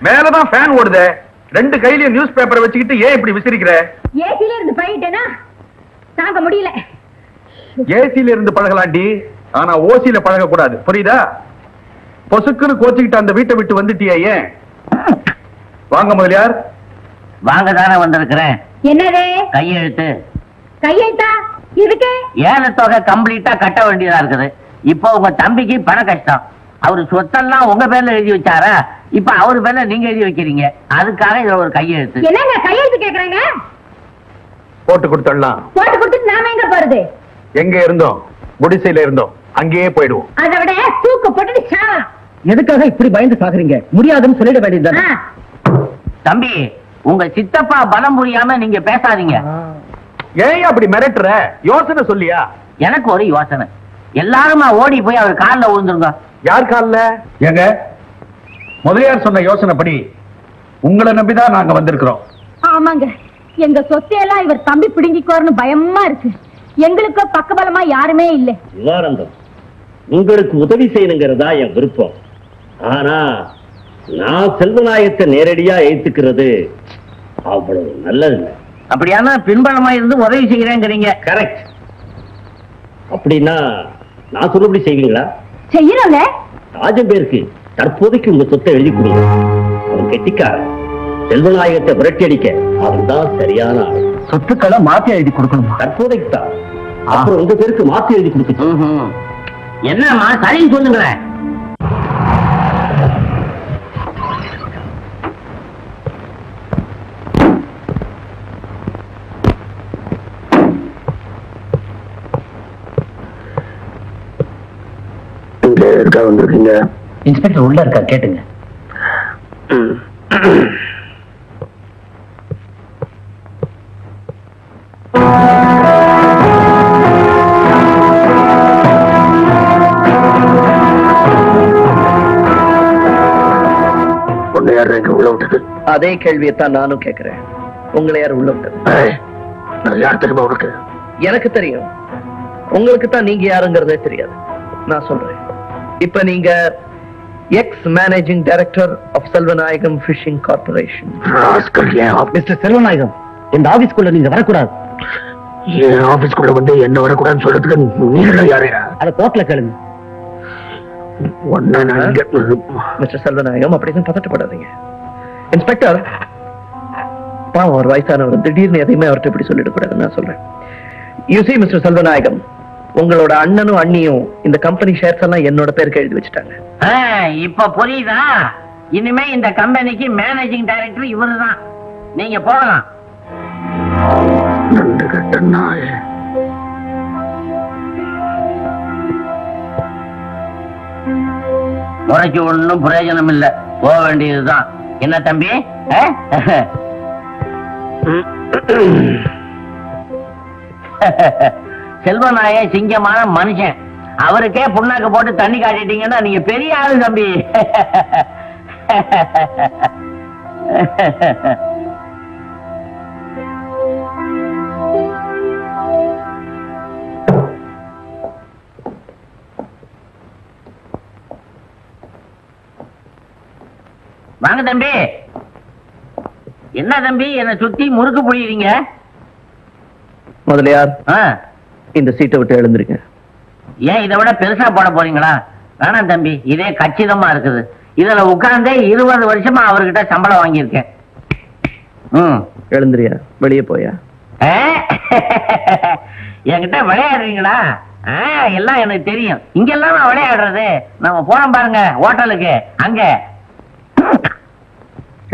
மேலதான் ஃபேன் ஓடுதே. ரெண்டு கையிலயும் நியூஸ் பேப்பரை வச்சுக்கிட்டு ஏன் இப்படி விசிறிக்கிற? ஏசில இருந்து பழகிட்டேனா தாங்க முடியல. ஏசில இருந்து பழகலாண்டி, ஆனா ஓசில பழக கூடாது, புரியுதா? பொசுக்குன்னு கோச்சிக்கிட்டு அந்த வீட்டை விட்டு வந்துட்டியா? ஏன்? வாங்க முதலியார். வாங்க தானே வந்திருக்கிறேன். என்னது? கையெழுத்து. கையெழுத்தா? இதுக்கு ஏழை தொகை கம்ப்ளீட்டா கட்ட வேண்டியதா இருக்குது. இப்போ உங்க தம்பிக்கு பண கஷ்டம். அவரு சொத்தெல்லாம் உங்க பேர்ல எழுதி வச்சாரா? இப்ப அவரு பேர்ல நீங்க எழுதி வைக்கிறீங்க. அதுக்காக இதுல ஒரு கையெழுத்து. என்னங்க கையெழுத்து கேக்குறாங்க? போட்டு கொடுத்துடலாம். போட்டு கொடுத்துட்டு நாம எங்க போறது? எங்க இருந்தோம்? குடிசையில இருந்தோம், அங்கேயே போயிடுவோம். அதை விட தூக்கு போட்டுட்டு சாவலாம். எதுக்காக இப்படி பயந்து சாகுறீங்க? முடியாதுன்னு சொல்லிட வேண்டியதுதானே. தம்பி, உங்க சித்தப்பா பலம் புரியாம நீங்க பேசாதீங்க. ஏன் அப்படி மிரட்டுற? யோசனை சொல்லியா? எனக்கு ஒரு யோசனை. எல்லாருமா ஓடி போய் அவர் கால்ல விழுந்துருங்க. யார் கால்ல? ஏங்க, முதலியார் சொன்ன யோசனைப்படி உங்களை நம்பிதான் நாங்க வந்திருக்கிறோம். ஆமாங்க, எங்க சொத்தையெல்லாம் இவர் தம்பி பிடுங்கிக்கோர்னு பயமா இருக்கு. எங்களுக்கு பக்கபலமா யாருமே இல்லை. நிவாரணம், உங்களுக்கு உதவி செய்யணுங்கிறதா என் விருப்பம். ஆனா நான் செல்வநாயகத்தை நேரடியா ஏத்துக்கிறது அவ்வளவு நல்லதில்லை. அப்படியானா பின்பலமா இருந்து உதவி செய்கிறேங்கிறீங்க. கரெக்ட். அப்படின்னா நான் சொல்லுபடி செய்வீங்களா? செய்யறோங்க. ராஜபேருக்கு தற்போதைக்கு உங்க சொத்தை எழுதி கொடுங்க. அவன் கெட்டிக்காரன். செல்வநாயகத்தை விரட்டி அடிக்க அவன் தான் சரியான ஆள். சொத்துக்களை மாத்தி எழுதி கொடுக்கணுமா? தற்போதைக்கு தான். அப்புறம் உங்க பேருக்கு மாத்தி எழுதி கொடுக்க. என்னம்மா சரின்னு சொல்லுங்களேன். வந்திருக்கீங்க. இன்ஸ்பெக்டர் உள்ள இருக்கா, கேட்டுங்க. உன்னை யார் எங்க உள்ள விட்டது? அதே கேள்வியைத்தான் நானும் கேட்கிறேன். உங்களை யார் உள்ள விட்டது? நான் யார் தெரியுமா உனக்கு? எனக்கு தெரியும். உங்களுக்கு தான் நீங்க யாருங்கிறதே தெரியாது. நான் சொல்றேன். இப்ப நீங்க ex managing director of Selvanayagam fishing corporation. Mister Selvanayagam, இந்த ஆபீஸ்க்குள்ள நீங்க வரக்கூடாது. என் ஆபீஸ்க்குள்ள வந்து என்ன வரக்கூடாதுன்னு சொல்றதுக்கு நீங்க யாரு? அதை கோர்ட்ல கேளுங்க. மிஸ்டர் செல்வநாயகம், அப்படிதான் பதட்டப்படாதீங்க. இன்ஸ்பெக்டர், பாவம் ஒரு வயசானவர், திடீர்னு எதையுமே அவர்கிட்ட இப்படி சொல்லிடக்கூடாது. நான் சொல்றேன். யூ see மிஸ்டர் செல்வநாயகம், உங்களோட அண்ணனும் அண்ணியும் இந்த கம்பெனி ஷேர்ஸ் எல்லாம் என்னோட பேருக்கு எழுதி வச்சுட்டாங்க. இப்ப புரியுதா? இனிமே இந்த கம்பெனிக்கு மேனேஜிங் டைரக்டர் இவருதான். நீங்க போகலாம். முறைக்கு ஒண்ணும் பிரயோஜனம் இல்ல. போக வேண்டியதுதான். என்ன தம்பி? செல்வநாய சிங்கமான மனுஷன். அவருக்கே புண்ணாக்கு போட்டு தண்ணி காட்டிட்டீங்கன்னா நீங்க பெரிய ஆளு தம்பி. வாங்க தம்பி. என்ன தம்பி என்ன சுத்தி முறுக்கு புழியறீங்க? முதலியார், இந்த சீட்டை விட்டு எழுந்திருங்க. ஏன் இதை விட பெருசா போட போறீங்களா? வேணாம் தம்பி, இதே கச்சிதமா இருக்குது. இதுல உட்கார்ந்தே 20 வருஷமா அவர்கிட்ட சம்பளம் வாங்கியிருக்கேன். எழுந்திரியா, வெளியே போயா. என்கிட்ட விளையாடுறீங்களா? எல்லாம் எனக்கு தெரியும். இங்கெல்லாம் நான் விளையாடுறது. நம்ம போனோம் பாருங்க ஹோட்டலுக்கு, அங்க.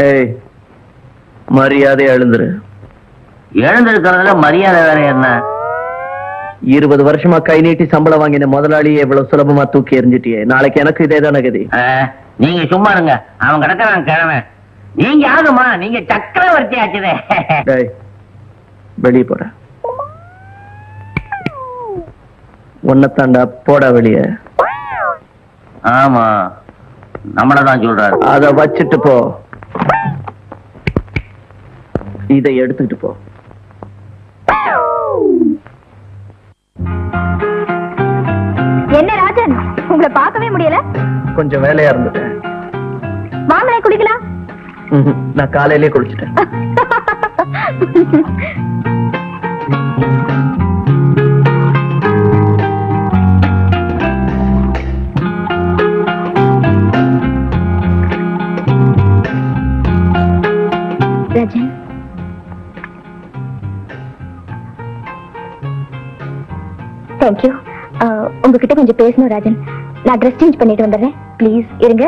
ஏய், மரியாதை எழுந்துரு. எழுந்திருக்கிறதுல மரியாதை வேற என்ன? 20 வருஷமா கை நீட்டி சம்பளம் வாங்கின முதலாளியே இவ்வளவு சுலபமா தூக்கி எறிஞ்சிட்டியே. நாளைக்கு எனக்கு இதே தானே கதி. நீங்க சும்மா இருங்க. அவன் கிடக்கிறான் கிழமை. நீங்க யாருமா? நீங்க சக்கரவர்த்தி ஆச்சுதே. வெளியே போற. ஒன்னத்தாண்டா, போடா வெளியே. ஆமா, நம்மளதான் சொல்றாரு. அத வச்சுட்டு போ. இதை எடுத்துட்டு போ. என்ன ராஜன், உங்களை பார்க்கவே முடியல. கொஞ்சம் வேலையா இருந்தது. வாங்களே குடிக்கலாம். நான் காலையிலே குளிச்சுட்டேன். ராஜன், தேங்க்யூ. உங்ககிட்ட கொஞ்சம் பேசணும் ராஜன். நான் ட்ரெஸ் சேஞ்ச் பண்ணிட்டு வந்துடுறேன். ப்ளீஸ் இருங்க.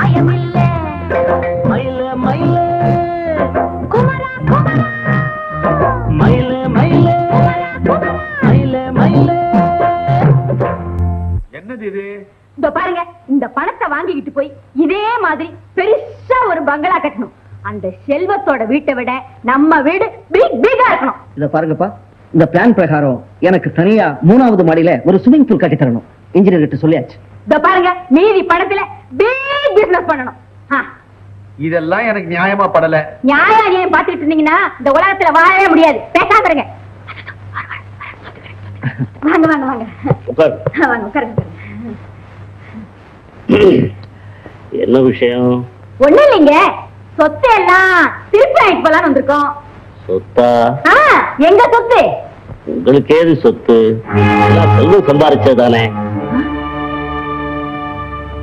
பயமில்லை மயில மயில குமர அந்த செல்வத்தோட வீட்டை விட நம்ம வீடு பிகா இருக்கணும். இத பாருங்கப்பா, இந்த பிளான் பிரகாரம் எனக்கு தனியா 3வது மாடியில ஒரு ஸ்விமிங் பூல் கட்டி தரணும். இன்ஜினியர் கிட்ட சொல்லியாச்சு. இத பாருங்க, மீதி பணத்துல பிக் பிசினஸ் பண்ணணும். இதெல்லாம் எனக்கு நியாயமா படல. நியாயம் பாத்துட்டு இருந்தீங்கன்னா இந்த உலகத்துல வாழவே முடியாது. பேசாம இருங்க. வாங்க வாங்க வாங்க வாங்க உட்காருங்க. என்ன விஷயம்? ஒண்ணு இல்லைங்க, சொத்து எல்லாம் திருப்பி ஆயிட்டு போலான்னு வந்திருக்கோம். சொத்தா? எங்க சொத்து? உங்களுக்கு ஏது சொத்து? செல்வம் சம்பாதிச்சதானே.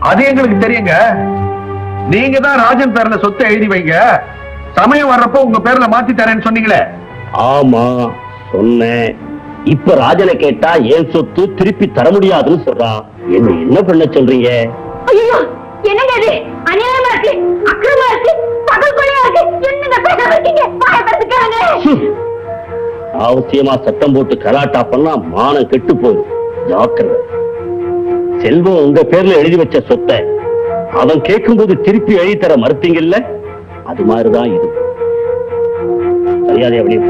அது எங்களுக்கு தெரியுங்க. நீங்க தான் ராஜன் பேர்ல சொத்தை எழுதி வைங்க, சமயம் வர்றப்போ உங்க பேர்ல மாத்தி தரேன்னு சொன்னீங்களே. ஆமா சொன்னேன். இப்ப ராஜனை கேட்டா ஏன் சொத்து திருப்பி தர முடியாதுன்னு சொல்றான். என்ன பண்ண சொல்றீங்க? என்னங்க இது? அநியாயமா இருக்கு, அக்கிரமா இருக்கு, பகல் கொலையா இருக்கு. என்னங்க பேசாம இருக்கீங்க? வாயை திறந்துக்காங்க. அவசியமா சத்தம் போட்டு கலாட்டா பண்ணா மானம் கெட்டு போயிடும். ஜாக்கிரதை. செல்வம் உங்க பேர்ல எழுதி வச்ச சொத்தை அவன் கேட்கும்போது திருப்பி எழுதி தர மறுத்தீங்கல்ல, அது மாதிரிதான் இது. மரியாதை அப்படியே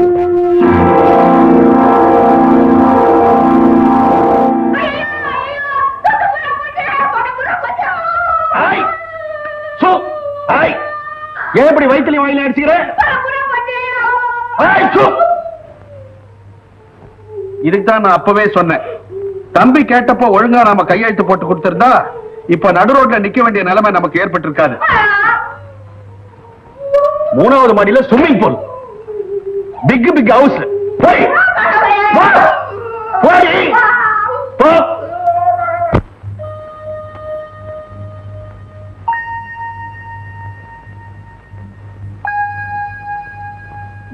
ஏன் இப்படி வயிற்றுல வாயில அடிச்சுக்கிற? இதுக்குதான் நான் அப்பவே சொன்னேன், தம்பி கேட்டப்போ ஒழுங்கா நாம கையெழுத்து போட்டு கொடுத்திருந்தா இப்ப நடு ரோட்ல நிக்க வேண்டிய நிலைமை நமக்கு ஏற்பட்டிருக்காது. 3வது மாடியில ஸ்விம்மிங் பூல், பிக் ஹவுஸ்.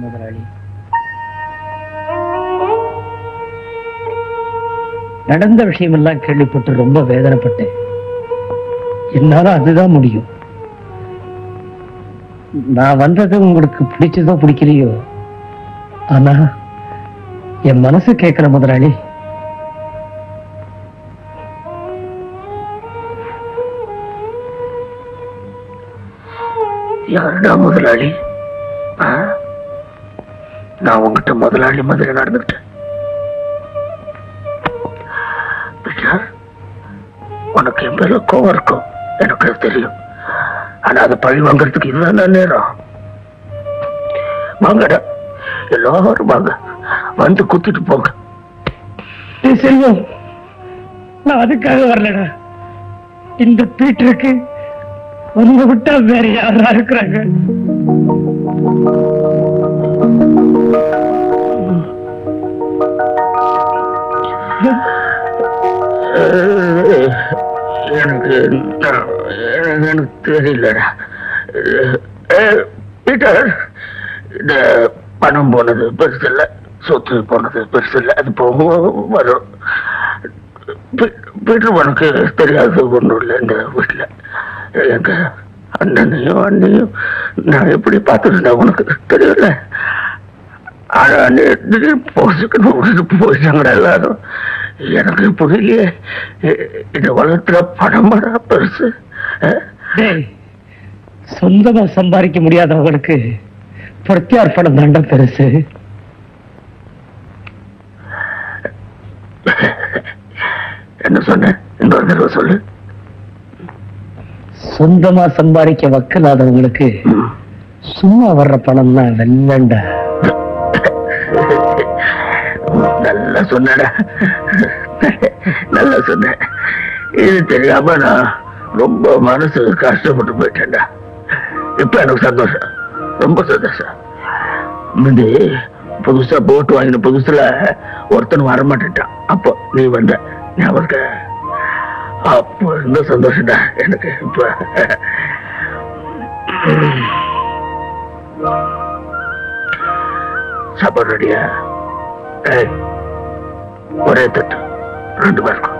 முதலாளி, நடந்த விஷயமெல்லாம் கேள்விப்பட்டு ரொம்ப வேதனைப்பட்டேன். என்னால அதுதான் முடியும். நான் வந்தது உங்களுக்கு பிடிச்சதோ பிடிக்கலையோ, ஆனா என் மனசு கேட்கிற முதலாளி. யாருடா முதலாளி? நான் உங்ககிட்ட முதலாளி மாதிரி நடந்துட்டேன். உனக்கு என் மேல கோவம் இருக்கும், எனக்கு தெரியும். ஆனா அதை பழி வாங்கறதுக்கு இதுதான் நேரம். வாங்கடா, எல்லாரும் வாங்க, வந்து குத்திட்டு போங்க. செல்வம், நான் அதுக்காக வரலடா. இந்த பீட்டருக்கு உன்னை விட்டா வேற யாரா இருக்கிறாங்க? எனக்கு தெரியலடா பீட்டர். இந்த பணம் போனது பெருசு இல்ல, சொத்து போனது பெருசு இல்ல, அது போகும் வரும். பீட்டர், உனக்கு தெரியாது ஒன்றும் இல்லை. இந்த வீட்டுல எங்க அண்ணனையும் அண்ணையும் நான் எப்படி பார்த்துருந்தேன் உனக்கு தெரியல. ஆனா போயிட்டாங்கடா எல்லாரும். எனக்கு புரியலையே, இந்த உலகத்துல பணம் பெருசு. சொந்தமா சம்பாதிக்க முடியாதவங்களுக்கு பிரத்யார்ப்பணம் தாண்டா பெருசு. என்ன சொன்ன? இன்னொரு தடவை சொல்லு. சொந்தமா சம்பாதிக்க வக்கலாதவங்களுக்கு சும்மா வர்ற பணம் தான் வெள்ளண்டா. நல்லா சொன்னடா, நல்லா சொன்ன. இது தெரியாம நான் ரொம்ப மனசு கஷ்டப்பட்டு போயிட்டேன்டா. இப்ப எனக்கு சந்தோஷம், ரொம்ப சந்தோஷம். முந்தி புதுசா போட்டு வாங்கின புதுசுல ஒருத்தன் வரமாட்டான், அப்போ நீ வந்த ஞாபகம். அப்போ இந்த சந்தோஷம்டா எனக்கு. இப்ப சாப்பாடு ரெடியா? ஒரே தட்டு 2 பேருக்கும்.